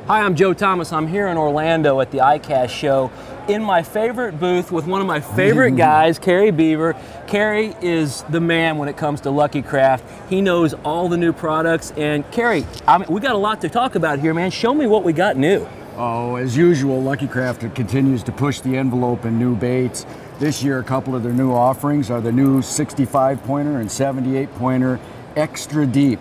Hi, I'm Joe Thomas. I'm here in Orlando at the ICAST show in my favorite booth with one of my favorite guys, Cary Bever. Cary is the man when it comes to Lucky Craft. He knows all the new products. And Cary, we got a lot to talk about here, man. Show me what we got new. Oh, as usual, Lucky Craft continues to push the envelope in new baits. This year, a couple of their new offerings are the new 65 pointer and 78 pointer extra deep.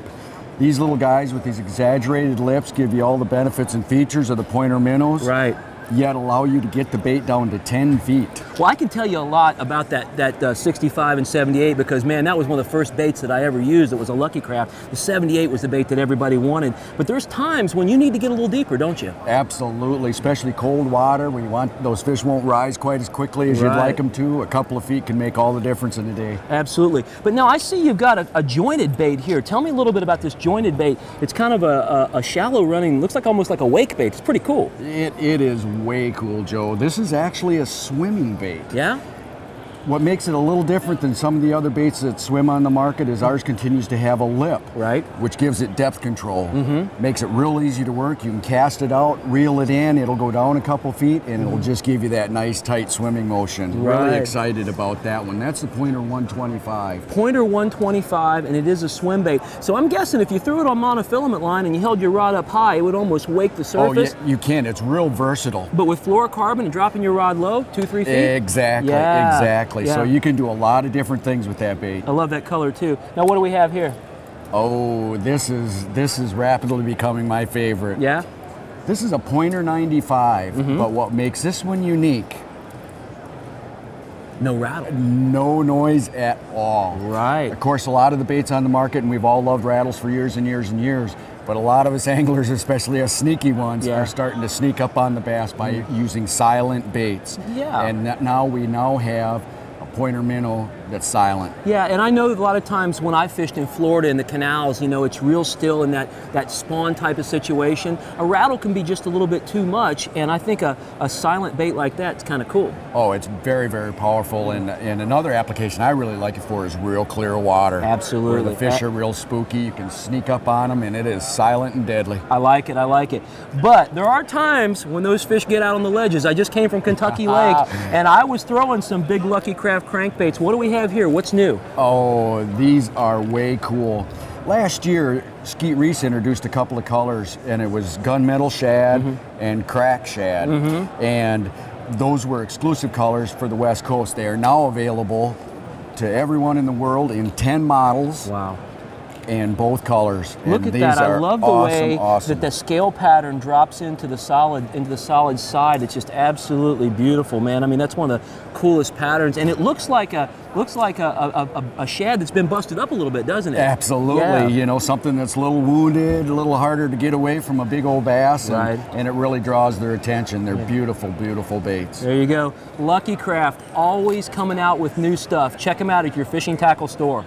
These little guys with these exaggerated lips give you all the benefits and features of the pointer minnows. Right. Yet allow you to get the bait down to 10 feet. Well, I can tell you a lot about that 65 and 78 because, man, that was one of the first baits that I ever used. It was a Lucky Craft. The 78 was the bait that everybody wanted. But there's times when you need to get a little deeper, don't you? Absolutely, especially cold water when you want those fish won't rise quite as quickly as you'd like them to. A couple of feet can make all the difference in a day. Absolutely. But now I see you've got a jointed bait here. Tell me a little bit about this jointed bait. It's kind of a shallow running, looks like almost like a wake bait. It's pretty cool. It is way cool, Joe. This is actually a swimming bait. Yeah? What makes it a little different than some of the other baits that swim on the market is ours continues to have a lip, right, which gives it depth control. Makes it real easy to work. You can cast it out, reel it in, it'll go down a couple feet, and it'll just give you that nice tight swimming motion. Right. Really excited about that one. That's the Pointer 125. Pointer 125, and it is a swim bait. So I'm guessing if you threw it on monofilament line and you held your rod up high, it would almost wake the surface. Oh, yeah, you can. It's real versatile. But with fluorocarbon and dropping your rod low, 2-3 feet? Exactly, yeah. exactly. Yeah. So you can do a lot of different things with that bait. I love that color too. Now what do we have here? Oh, this is rapidly becoming my favorite. Yeah? This is a Pointer 95, but what makes this one unique? No rattle. No noise at all. Right. Of course, a lot of the baits on the market, and we've all loved rattles for years and years and years, but a lot of us anglers, especially us sneaky ones, are starting to sneak up on the bass by using silent baits. Yeah. And now we have a pointer minnow that's silent. Yeah, and I know that a lot of times when I fished in Florida in the canals, you know, it's real still in that spawn type of situation. A rattle can be just a little bit too much, and I think a silent bait like that is kind of cool. Oh, it's very, very powerful, and another application I really like it for is real clear water. Absolutely. Where the fish are real spooky, you can sneak up on them, and it is silent and deadly. I like it, I like it. But there are times when those fish get out on the ledges. I just came from Kentucky Lake, and I was throwing some big Lucky Craft crankbaits. What do we have here? What's new? Oh, these are way cool. Last year, Skeet Reese introduced a couple of colors, and it was gunmetal shad and crack shad. And those were exclusive colors for the West Coast. They are now available to everyone in the world in 10 models. Wow. And both colors. Look at that! I love the way that the scale pattern drops into the solid side. It's just absolutely beautiful, man. I mean, that's one of the coolest patterns, and it looks like a shad that's been busted up a little bit, doesn't it? Absolutely. Yeah. You know, something that's a little wounded, a little harder to get away from a big old bass, and it really draws their attention. They're beautiful, beautiful baits. There you go. Lucky Craft, always coming out with new stuff. Check them out at your fishing tackle store.